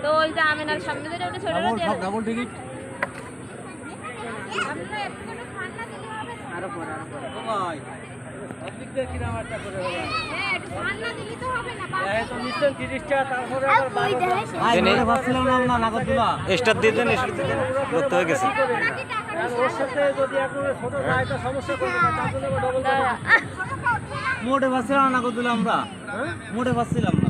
তো ওই যে আমিনার সামনে ধরে ওটা ছোট ডাবল টিকিট আরো পরে ভাই অধিকটা কি নাম একটা করে হবে হ্যাঁ একটু ঠান্ডা দিলি তো হবে না এই তো নিশ্চয় 30 টাকা তারপরে আবার 12 জেনে ভাবছিলাম না নাগরদোলা স্টার দিয়ে দেন করতে হয়ে গেছে আর ওর সাথে যদি একবারে ছোট যায় তো সমস্যা করবে না তার জন্য ডবল মোটে ভাবছিলাম না নাগরদোলা আমরা মোটে ভাবছিলাম না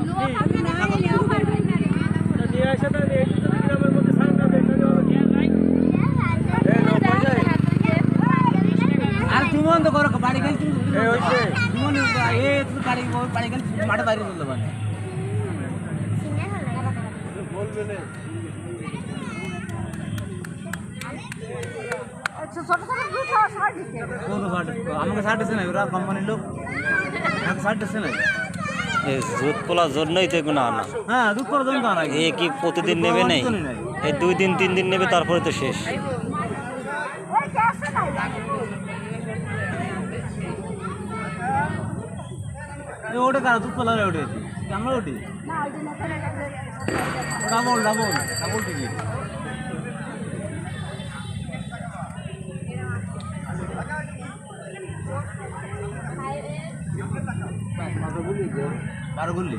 নিয়ে আসে তো এই তো গ্রামের মধ্যে সামনে দেখতে হবে আর তুমি বন্ধ করো বাড়ি গেল তুমি এই হইছে তুমি এই তুমি বাড়ি গেল মাঠে বাইরে চলে যাবে বলবে না আচ্ছা ছোট ছোট দুটো শার্ট দিতে কোন শার্ট আমাকে শার্ট আছে না ওরা কোম্পানির লোক আমাকে শার্ট আছে না এই জুত পোলার জন্যই তো এগুলো আনা হ্যাঁ দুধ করার জন্য না এ কি প্রতিদিন নেবে নেই এই 2 দিন 3 দিন নেবে তারপরে তো শেষ ওই ক্যাশে নাই এই ওটা কার দুধ কলারে ওঠে আমরা ওঠি না ওই দিন ওখানে ডাবল টিকিট বারো গুল্লি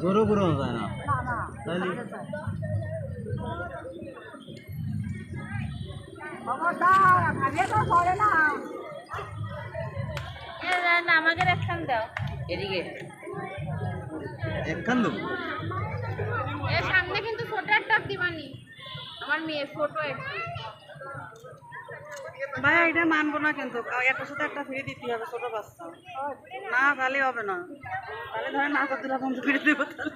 জোরও পুরো যায় না তাহলে আমাকে একখান দাও এদিকে একখান দেবো এর সামনে কিন্তু ছোট একটা দিবানি আমার মেয়ে ছোট একটু ভাই এটা মানবো না কিন্তু একটা সাথে একটা ফ্রি দিতে হবে ছোট বাচ্চা না তাহলে হবে না তাহলে ধরেন নাগরদোলা বন্ধ করে দেবো তাহলে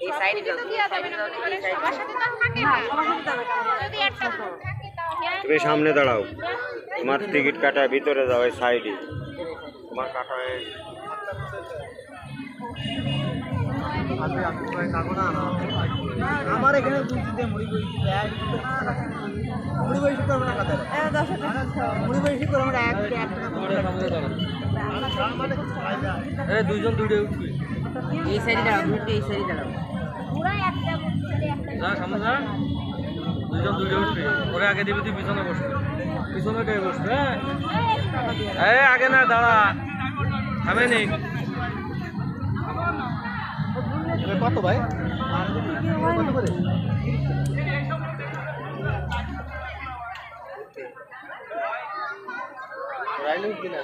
এই সাইডে দাও সবার সাথে তো থাকে না যদি একটা থাকে তাহলে তুমি সামনে দাঁড়াও তোমার টিকিট কাটা ভিতরে যাও এই সাইডে তোমার কাটা হয়ে আমার এখানে বুঝতে মুড়ি বইছি মুড়ি বইছি তো আমরা কাছে মুড়ি বইছি তো আমরা এক এই দুইজন দুইটা উঠবি এই সাইডে দাঁড়াও দুটো এই সাইডে দাঁড়াও পুরো একটা ছেলে একটা যা সামনে যা দুইজন দুইটা উঠবি ওরে আগে দিবি তুই পিছনে বসবি পিছনে কে বসবে এই আগে না দাঁড়া থামে নেই কত ভাই কত করে রাইলিং কিনা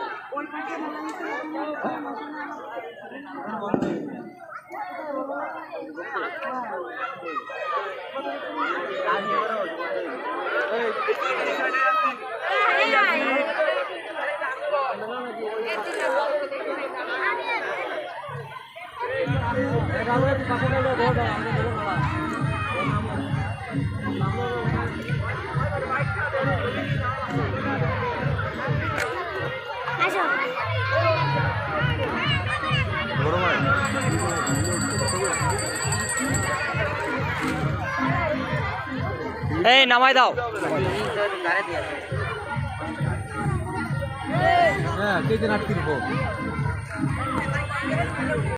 এই নামাই দাও হ্যাঁ কে দিন 8 কিনবো